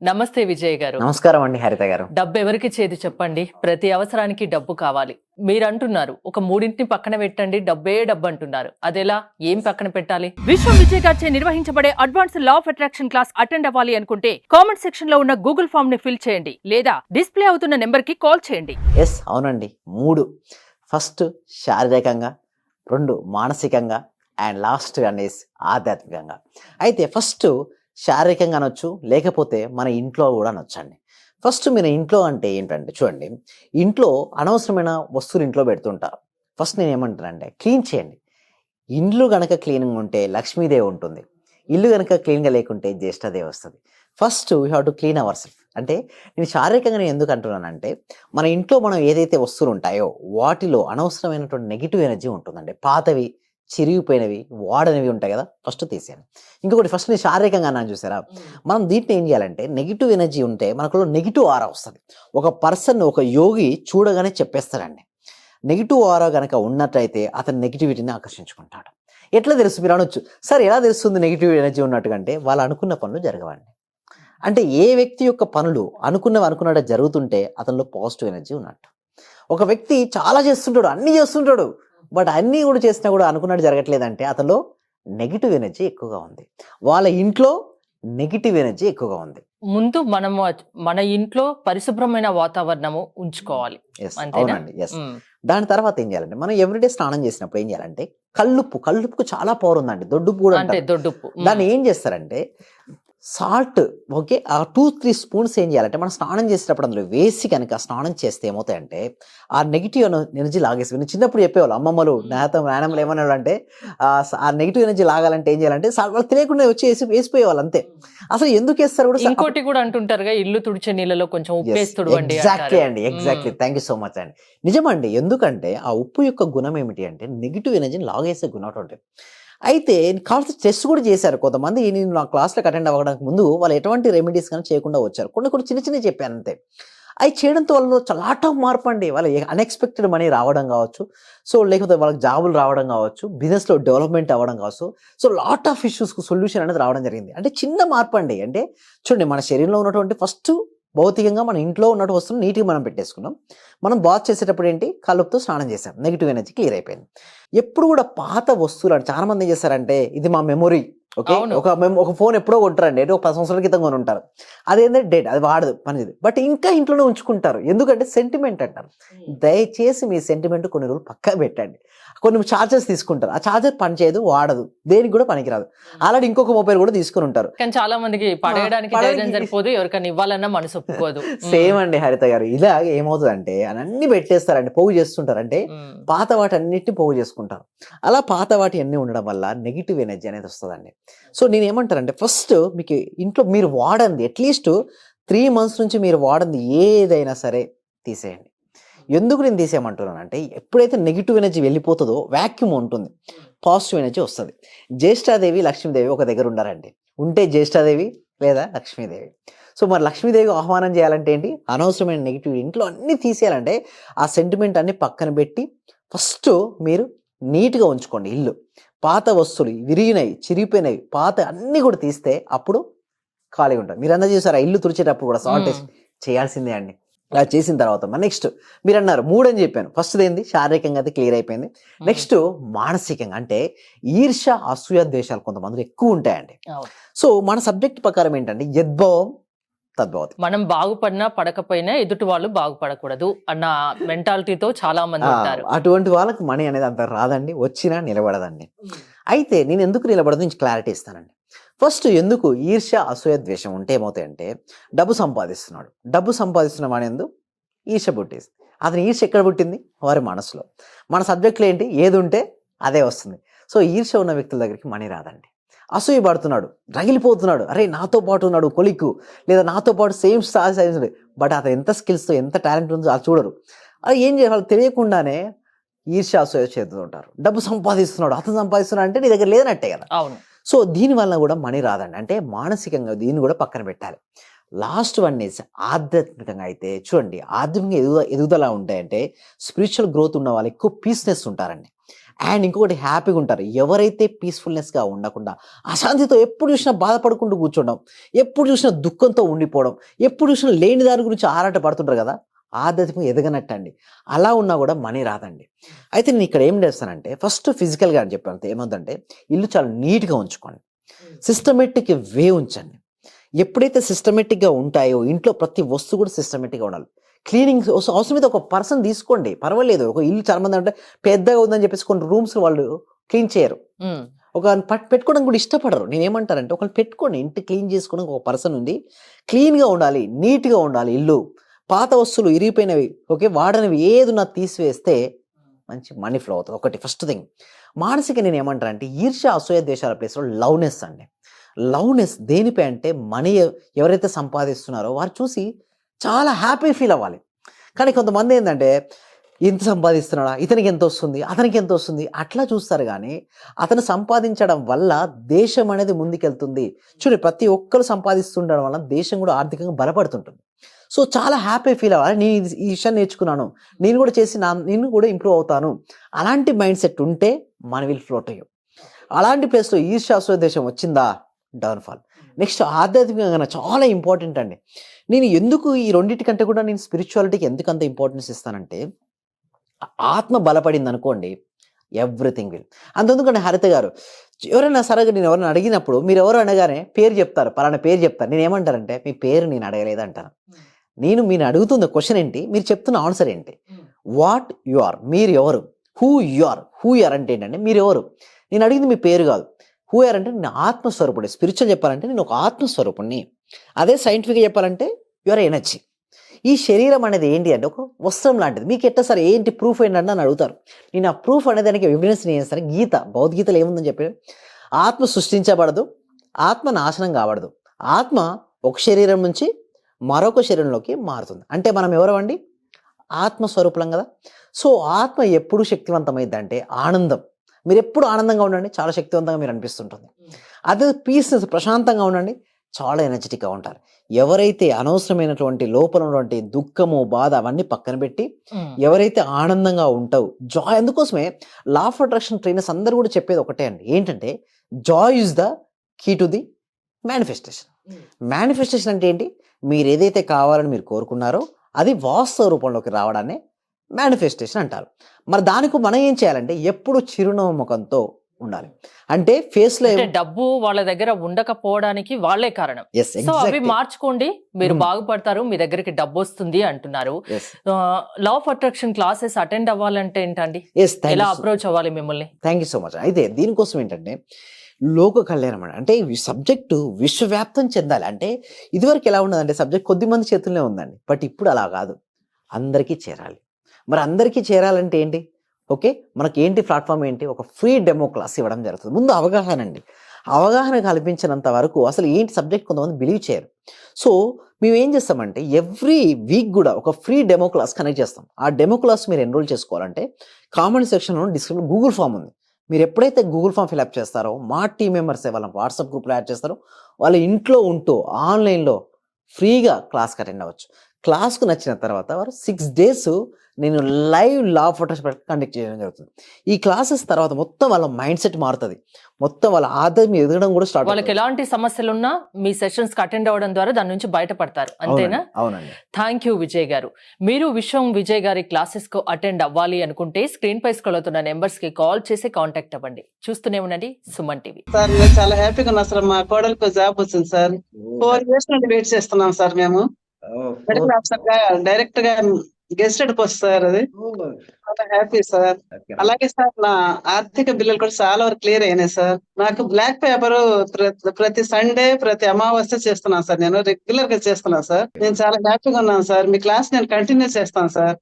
నమస్తే విజయ్ గారు. నమస్కారం అండి హరిత గారు. డబ్బు ఎవరికిచ్చేది చెప్పండి? ప్రతి అవసరానికి డబ్బు కావాలి. మీరంటున్నారు ఒక మూడింటిని పక్కన పెట్టండి, డబ్బే డబ్బు అంటున్నారు. అదెలా? ఏం పక్కన పెట్టాలి? విశ్వం విజయ్ గారిచే నిర్వహించబడే advance law of attraction class attend అవ్వాలి అనుకుంటే కామెంట్ సెక్షన్ లో ఉన్న గూగుల్ ఫామ్ ని ఫిల్ చేయండి లేదా డిస్ప్లే అవుతున్న నెంబర్ కి కాల్ చేయండి. ఎస్ అవునండి. 3 ఫస్ట్ శారీరకంగా, 2 మానసికంగా అండ్ లాస్ట్ అనేసి ఆధ్యాత్మికంగా. అయితే ఫస్ట్ శారీరకంగా అనొచ్చు, లేకపోతే మన ఇంట్లో కూడా అనొచ్చండి. ఫస్ట్ మీరు ఇంట్లో అంటే ఏంటంటే చూడండి, ఇంట్లో అనవసరమైన వస్తువులు ఇంట్లో పెడుతుంటారు. ఫస్ట్ నేను ఏమంటానంటే క్లీన్ చేయండి. ఇల్లు గనక క్లీన్గా ఉంటే లక్ష్మీదేవి ఉంటుంది, ఇల్లు గనక క్లీన్గా లేకుంటే జ్యేష్ఠదేవి వస్తుంది. First you have to clean our self. అంటే నేను శారీరకంగా నేను ఎందుకు అంటున్నానంటే, మన ఇంట్లో మనం ఏదైతే వస్తువులు ఉంటాయో వాటిలో అనవసరమైనటువంటి నెగిటివ్ ఎనర్జీ ఉంటుందండి. పాతవి, చిరిగిపోయినవి, వాడనివి ఉంటాయి కదా, ఫస్ట్ తీసేయండి. ఇంకొకటి ఫస్ట్ నేను శారీరకంగా అన్నాను చూసారా, మనం దీంట్లో ఏం చేయాలంటే నెగిటివ్ ఎనర్జీ ఉంటే మనకు నెగిటివ్ ఆరా వస్తుంది. ఒక పర్సన్, ఒక యోగి చూడగానే చెప్పేస్తాడండి. నెగిటివ్ ఆరా కనుక ఉన్నట్లయితే అతను నెగిటివిటీని ఆకర్షించుకుంటాడు. ఎట్లా తెలుసు మీరు అనొచ్చు, సార్ ఎలా తెలుస్తుంది నెగిటివ్ ఎనర్జీ ఉన్నట్టుగా? అంటే వాళ్ళు అనుకున్న పనులు జరగవండి. అంటే ఏ వ్యక్తి యొక్క పనులు అనుకున్నట్టు జరుగుతుంటే అతనిలో పాజిటివ్ ఎనర్జీ ఉన్నట్టు. ఒక వ్యక్తి చాలా చేస్తుంటాడు, అన్నీ చేస్తుంటాడు, బట్ అన్నీ కూడా చేసినా కూడా అనుకున్నట్టు జరగట్లేదంటే అతనిలో నెగిటివ్ ఎనర్జీ ఎక్కువగా ఉంది. వాళ్ళ ఇంట్లో నెగిటివ్ ఎనర్జీ ఎక్కువగా ఉంది. ముందు మనము మన ఇంట్లో పరిశుభ్రమైన వాతావరణము ఉంచుకోవాలి. అంతేనా? అవునండి. ఎస్. దాని తర్వాత ఏం చేయాలంటే, మనం ఎవ్రీడే స్నానం చేసినప్పుడు ఏం చేయాలంటే కల్లుప్పుకు చాలా పవర్ ఉందండి. దొడ్డుప్పు కూడా అంటే అంటారు. దొడ్డుప్పు. దాన్ని ఏం చేస్తారంటే సాల్ట్, ఓకే, ఆ 2-3 స్పూన్స్ ఏం చేయాలంటే మనం స్నానం చేసేటప్పుడు అందులో వేసి కనుక స్నానం చేస్తే ఏమవుతాయంటే ఆ నెగిటివ్ ఎనర్జీ లాగేసి. నేను చిన్నప్పుడు చెప్పేవాళ్ళు అమ్మమ్మలు, నాయనమ్మలు ఏమన్నాడు అంటే ఆ నెగిటివ్ ఎనర్జీ లాగాలంటే ఏం చేయాలంటే వాళ్ళు తెలియకుండా వచ్చి వేసిపోయేవాళ్ళు అంతే. అసలు ఎందుకు వేస్తారు కూడా. ఇంకోటి కూడా అంటుంటారుగా, ఇల్లు తుడిచే నీళ్ళలో కొంచెం ఉప్పు వేసి తుడవండి. ఎగ్జాక్ట్లీ అండి, exactly. Thank you so much అండి. నిజమండి. ఎందుకంటే ఆ ఉప్పు యొక్క గుణం ఏమిటి అంటే నెగిటివ్ ఎనర్జీని లాగేసే గుణం ఉంటుంది. అయితే కావాల్సిన టెస్ట్ కూడా చేశారు కొంతమంది. నేను నా క్లాస్లకు అటెండ్ అవ్వడానికి ముందు వాళ్ళు ఎటువంటి రెమెడీస్ కానీ చేయకుండా వచ్చారు. కొన్ని చిన్న చెప్పాను అంతే. అవి చేయడంతో వాళ్ళు లాట్ ఆఫ్ మార్పు అండి. వాళ్ళ అన్ఎక్స్పెక్టెడ్ మనీ రావడం కావచ్చు, సో లేకపోతే వాళ్ళకి జాబులు రావడం కావచ్చు, బిజినెస్లో డెవలప్మెంట్ అవ్వడం కావచ్చు, సో లాట్ ఆఫ్ ఇష్యూస్కు సొల్యూషన్ అనేది రావడం జరిగింది. అంటే చిన్న మార్పు అండి. అంటే చూడండి, మన శరీరంలో ఉన్నటువంటి ఫస్ట్ భౌతికంగా మన ఇంట్లో ఉన్నట్టు వస్తువులు నీట్గా మనం పెట్టేసుకున్నాం. మనం బాత్ చేసేటప్పుడు ఏంటి, కలుపుతో స్నానం చేసాం, నెగిటివ్ ఎనర్జీ క్లియర్ అయిపోయింది. ఎప్పుడు కూడా పాత వస్తువులు అంటే చాలా మంది ఏం చేస్తారంటే ఇది మా మెమొరీ, ఓకే, ఒక ఫోన్ ఎప్పుడో కొంటారండి, ఒక 10 సంవత్సరాల క్రితం కొని ఉంటారు. అదేంటంటే డేట్, అది వాడదు, పనిది, బట్ ఇంకా ఇంట్లోనే ఉంచుకుంటారు. ఎందుకంటే సెంటిమెంట్ అంటారు. దయచేసి మీ సెంటిమెంట్ కొన్ని రోజులు పక్కా పెట్టండి. కొన్ని ఛార్జెస్ తీసుకుంటారు, ఆ ఛార్జర్ పని చేయదు, వాడదు, దేనికి కూడా పనికిరాదు. అలాంటి ఇంకొక మొబైల్ కూడా తీసుకుని ఉంటారు. కానీ చాలా మందికి పడేయడానికి ధైర్యం సరిపోదు, ఎవరికైనా ఇవ్వాలన్నా మనసు ఒప్పుకోదు. సేమ్ అండి హరిత గారు. ఇలా ఏమవుతుందంటే అన్ని పెట్టేస్తారండి, పోగు చేస్తుంటారు. అంటే పాత వాటి అన్నిటిని పోగు చేసుకుంటారు. అలా పాత వాటి అన్ని ఉండడం వల్ల నెగిటివ్ ఎనర్జీ అనేది వస్తుందండి. సో నేను ఏమంటారంటే ఫస్ట్ మీకు ఇంట్లో మీరు వాడండి అట్లీస్ట్ 3 months నుంచి మీరు వాడండి ఏదైనా సరే తీసేయండి. ఎందుకు నేను తీసేయమంటున్నాను అంటే, ఎప్పుడైతే నెగిటివ్ ఎనర్జీ వెళ్ళిపోతుందో వ్యాక్యూమ్ ఉంటుంది, పాజిటివ్ ఎనర్జీ వస్తుంది. జ్యేష్ఠాదేవి, లక్ష్మీదేవి ఒక దగ్గర ఉండారండి. ఉంటే జ్యేష్ఠాదేవి లేదా లక్ష్మీదేవి. సో మరి లక్ష్మీదేవికి ఆహ్వానం చేయాలంటే ఏంటి, అనవసరమైన నెగిటివ్ ఇంట్లో అన్నీ తీసేయాలంటే ఆ సెంటిమెంట్ అన్ని పక్కన పెట్టి ఫస్ట్ మీరు నీట్గా ఉంచుకోండి. ఇల్లు పాత వస్తువులు, విరిగినవి, చిరిగిపోయినవి, పాత అన్నీ కూడా తీస్తే అప్పుడు ఖాళీగా ఉంటుంది. మీరు అన్నది చూసారా, ఇల్లు తుడిచేటప్పుడు కూడా సాల్ట్ చేయాల్సిందే అండి. అలా చేసిన తర్వాత నెక్స్ట్ మీరు అన్నారు 3 అని చెప్పాను. ఫస్ట్ ఏంది, శారీరకంగా అయితే క్లియర్ అయిపోయింది. నెక్స్ట్ మానసికంగా అంటే ఈర్ష్య, అసూయ, ద్వేషాలు కొంతమంది ఎక్కువ ఉంటాయండి. సో మన సబ్జెక్ట్ ప్రకారం ఏంటంటే యద్భావం తద్భవతి. మనం బాగుపడినా పడకపోయినా ఎదుటి వాళ్ళు బాగుపడకూడదు అన్న మెంటాలిటీతో చాలా మంది ఉంటారు. అటువంటి వాళ్ళకి మనీ అనేది అంత రాదండి, వచ్చినా నిలబడదండి. అయితే నేను ఎందుకు నిలబడదు నుంచి క్లారిటీ ఇస్తానండి. ఫస్ట్ ఎందుకు ఈర్ష్య, అసూయ, ద్వేషం ఉంటే ఏమవుతాయంటే డబ్బు సంపాదిస్తున్న వాడి ఎందుకు ఈర్ష్య పుట్టేసి, అతని ఈర్ష్య ఎక్కడ పుట్టింది, వారి మనసులో. మన సబ్జెక్టులో ఏంటి, ఏది ఉంటే అదే వస్తుంది. సో ఈర్ష్య ఉన్న వ్యక్తుల దగ్గరికి మనీ రాదండి. అసూయ పడుతున్నాడు, రగిలిపోతున్నాడు, అరే నాతో పాటు ఉన్నాడు కొలిక్కు, లేదా నాతో పాటు సేమ్ సైజ్, బట్ అతను ఎంత స్కిల్స్తో ఎంత టాలెంట్ ఉందో అది చూడరు. అది ఏం చేయాలి తెలియకుండానే ఈర్ష్య, అసూయ చేస్తుంటారు. డబ్బు సంపాదిస్తున్నాడు, అతను సంపాదిస్తున్నాడు అంటే నీ దగ్గర లేదన్నట్టే కదా. అవును. సో దీనివల్ల కూడా మనీ రాదండి. అంటే మానసికంగా దీన్ని కూడా పక్కన పెట్టాలి. లాస్ట్ వన్ ఈజ్ ఆధ్యాత్మికంగా. అయితే చూడండి, ఆధ్యాత్మిక ఎదుగుదల ఉంటాయంటే స్పిరిచువల్ గ్రోత్ ఉన్న వాళ్ళు ఎక్కువ పీస్నెస్ ఉంటారండి. అండ్ ఇంకొకటి హ్యాపీగా ఉంటారు. ఎవరైతే పీస్ఫుల్నెస్గా ఉండకుండా అశాంతితో ఎప్పుడు చూసినా బాధపడుకుంటూ కూర్చోవడం, ఎప్పుడు చూసినా దుఃఖంతో ఉండిపోవడం, ఎప్పుడు చూసినా లేని దాని గురించి ఆరాట పడుతుంటారు కదా, ఆధ్యాత్మికంగా ఎదగనట్టండి. అలా ఉన్నా కూడా మనీ రాదండి. అయితే నేను ఇక్కడ ఏం చేస్తానంటే ఫస్ట్ ఫిజికల్గా అని చెప్పాను ఏమవుతుందంటే ఇల్లు చాలా నీట్గా ఉంచుకోండి, సిస్టమేటిక్ వే ఉంచండి. ఎప్పుడైతే సిస్టమేటిక్గా ఉంటాయో ఇంట్లో ప్రతి వస్తువు కూడా సిస్టమేటిక్గా ఉండాలి. క్లీనింగ్ అవసరమైతే ఒక పర్సన్ తీసుకోండి, పర్వాలేదు. ఒక ఇల్లు చాలా మంది అంటే పెద్దగా ఉందని చెప్పేసి కొన్ని రూమ్స్ వాళ్ళు క్లీన్ చేయరు, ఒక పెట్టుకోవడం కూడా ఇష్టపడరు. నేను ఏమంటానంటే ఒకళ్ళు పెట్టుకోండి, ఇంటి క్లీన్ చేసుకోవడం ఒక పర్సన్ ఉంది. క్లీన్గా ఉండాలి, నీట్గా ఉండాలి ఇల్లు. పాత వస్తువులు ఇరిగిపోయినవి ఓకే వాడనివి ఏదున్నా తీసివేస్తే మంచి మనీ ఫ్లో అవుతుంది. ఒకటి ఫస్ట్ థింగ్. మానసిక నేను ఏమంటానంటే ఈర్ష్య అసూయ ద్వేషాల ప్లేస్లో లవ్నెస్ అండి. లవ్నెస్ దేనిపై అంటే మనీ ఎవరైతే సంపాదిస్తున్నారో వారు చూసి చాలా హ్యాపీ ఫీల్ అవ్వాలి. కానీ కొంతమంది ఏంటంటే ఇంత సంపాదిస్తున్నాడా, ఇతనికి ఎంత వస్తుంది, అతనికి ఎంత వస్తుంది అట్లా చూస్తారు. కానీ అతను సంపాదించడం వల్ల దేశం అనేది ముందుకెళ్తుంది. చూడండి, ప్రతి ఒక్కరు సంపాదిస్తుండడం వల్ల దేశం కూడా ఆర్థికంగా బలపడుతుంటుంది. సో చాలా హ్యాపీ ఫీల్ అవ్వాలి. నేను ఈ విషయాన్ని నేర్చుకున్నాను, నేను కూడా చేసి నేను కూడా ఇంప్రూవ్ అవుతాను. అలాంటి మైండ్ సెట్ ఉంటే మనీ విల్ ఫ్లోట్ అయ్యో. అలాంటి ప్లేస్లో ఈర్ష్య దేశం వచ్చిందా డౌన్ఫాల్. నెక్స్ట్ ఆధ్యాత్మికంగా చాలా ఇంపార్టెంట్ అండి. నేను ఎందుకు ఈ రెండింటికంటే కూడా నేను స్పిరిచువాలిటీకి ఎందుకు అంత ఇంపార్టెన్స్ ఇస్తానంటే ఆత్మ బలపడింది అనుకోండి ఎవ్రీథింగ్ విల్. అంతెందుకంటే హరిత గారు ఎవరైనా సరే నేను ఎవరైనా అడిగినప్పుడు మీరు ఎవరు అనగానే పేరు చెప్తారు, పలానా పేరు చెప్తారు. నేను ఏమంటారంటే మీ పేరు నేను అడగలేదు అంటాను. మీరు అడుగుతున్న క్వశ్చన్ ఏంటి, మీరు చెప్తున్న ఆన్సర్ ఏంటి, వాట్ యు ఆర్, మీరు ఎవరు, హూ యు ఆర్ అంటే ఏంటంటే మీరు ఎవరు. నేను అడిగింది మీ పేరు కాదు. హూ ఆర్ అంటే నేను ఆత్మస్వరూపుడు. స్పిరిచువల్ చెప్పాలంటే నేను ఒక ఆత్మస్వరూపుణ్ణి. అదే సైంటిఫిక్గా చెప్పాలంటే యువర్ ఎనర్జీ. ఈ శరీరం అనేది ఏంటి అంటే ఒక వస్త్రం లాంటిది. మీకు ఎట్లా సార్ ఏంటి ప్రూఫ్ ఏంటంటే అని అడుగుతారు. నేను ఆ ప్రూఫ్ అనేది దానికి ఎవిడెన్స్ నేను చేస్తాను. భగవద్గీతలో ఏముందని చెప్పి ఆత్మ సృష్టించబడదు, ఆత్మ నాశనం కావడదు. ఆత్మ ఒక శరీరం నుంచి మరొక శరీరంలోకి మారుతుంది. అంటే మనం ఎవరమండి, ఆత్మస్వరూపులం కదా. సో ఆత్మ ఎప్పుడు శక్తివంతమైంది అంటే ఆనందం. మీరు ఎప్పుడు ఆనందంగా ఉండండి, చాలా శక్తివంతంగా మీరు అనిపిస్తుంటుంది. అదే పీస్నెస్, ప్రశాంతంగా ఉండండి, చాలా ఎనర్జెటిక్గా ఉంటారు. ఎవరైతే అనవసరమైనటువంటి లోపల ఉన్నటువంటి దుఃఖము బాధ అవన్నీ పక్కన పెట్టి ఎవరైతే ఆనందంగా ఉంటావు జాయ్. అందుకోసమే లా ఆఫ్ అట్రాక్షన్ ట్రైనర్స్ అందరూ కూడా చెప్పేది ఒకటే అండి, ఏంటంటే joy is the key to the manifestation. Manifestation అంటే ఏంటి, మీరు ఏదైతే కావాలని మీరు కోరుకున్నారో అది వాస్తవ రూపంలోకి రావడాన్ని మేనిఫెస్టేషన్ అంటారు. మరి దానికి మనం ఏం చేయాలంటే ఎప్పుడు చిరునవ్వు ముఖంతో ఉండాలి. అంటే ఫేస్ లో డబ్బు వాళ్ళ దగ్గర ఉండకపోవడానికి వాళ్ళే కారణం. సో అవి మార్చుకోండి, మీరు బాగుపడతారు, మీ దగ్గరికి డబ్బు వస్తుంది అంటున్నారు. Law of attraction classes attend అవ్వాలంటే ఏంటండి, ఎలా అప్రోచ్ అవ్వాలి మిమ్మల్ని? Thank you so much. అయితే దీనికోసం ఏంటంటే లోక కళ్యాణం అంటే ఈ సబ్జెక్టు విశ్వవ్యాప్తం చెందాలి. అంటే ఇదివరకు ఎలా ఉన్నదంటే సబ్జెక్ట్ కొద్ది మంది చేతుల్లోనే ఉందండి, బట్ ఇప్పుడు అలా కాదు, అందరికీ చేరాలి. మరి అందరికీ చేరాలంటే ఏంటి, ఓకే మనకి ఏంటి ప్లాట్ఫామ్ ఏంటి, ఒక ఫ్రీ డెమో క్లాస్ ఇవ్వడం జరుగుతుంది. ముందు అవగాహన అండి, అవగాహన కల్పించినంత వరకు అసలు ఏంటి సబ్జెక్ట్ కొంతమంది బిలీవ్ చేయరు. సో మేము ఏం చేస్తామంటే ఎవ్రీ వీక్ కూడా ఒక ఫ్రీ డెమో క్లాస్ కనెక్ట్ చేస్తాం. ఆ డెమో క్లాస్ మీరు ఎన్రోల్ చేసుకోవాలంటే కామెంట్ సెక్షన్లో డిస్క్రిప్షన్ గూగుల్ ఫామ్ ఉంది. మీరు ఎప్పుడైతే గూగుల్ ఫామ్ ఫిల్అప్ చేస్తారో మా టీం మెంబర్స్ వాళ్ళ వాట్సాప్ గ్రూప్లో యాడ్ చేస్తారో వాళ్ళ ఇంట్లో ఉంటూ ఆన్లైన్లో ఫ్రీగా క్లాస్కి అటెండ్ అవ్వచ్చు. క్లాస్కు నచ్చిన తర్వాత వారు 6 days నేను live law of attraction conduct చేయడం జరుగుతుంది. ఈ క్లాసెస్ తర్వాత మొత్తం వాళ్ళ మైండ్ సెట్ మారుతుంది, మొత్తం వాళ్ళ ఆదాయం ఎదగడం కూడా స్టార్ట్. వాళ్ళకి ఎలాంటి సమస్యలు ఉన్నా మీ సెషన్స్ కి అటెండ్ అవ్వడం ద్వారా దాని నుంచి బయటపడతారు, అంతేనా? అవునండి. థ్యాంక్ యూ విజయ్ గారు. మీరు విశ్వం విజయ్ గారి క్లాసెస్ కు అటెండ్ అవ్వాలి అనుకుంటే స్క్రీన్ పై స్క్రోల్ అవుతున్న నెంబర్స్ కి కాల్ చేసి కాంటాక్ట్ అవ్వండి. చూస్తూనే ఉండండి సుమన్ టీవీ. సార్ నేను చాలా హ్యాపీగా ఉన్నా సార్. మా కోడలికి జాబ్ వచ్చింది సార్. 4 years నుండి వెయిట్ చేస్తున్నాం సార్. మేము మెడికల్ ఆఫీసర్ గా డైరెక్ట్ గా గెస్టెడ్ పోస్ట్ సార్. అది చాలా హ్యాపీ సార్. అలాగే సార్ నా ఆర్థిక బిల్లులు కూడా చాలా వరకు క్లియర్ అయినాయి సార్. నాకు బ్లాక్ పేపర్ ప్రతి సండే ప్రతి అమావాస్య చేస్తున్నాను సార్. నేను రెగ్యులర్ గా చేస్తున్నాను సార్. నేను చాలా హ్యాపీగా ఉన్నాను సార్. మీ క్లాస్ నేను కంటిన్యూ చేస్తాను సార్.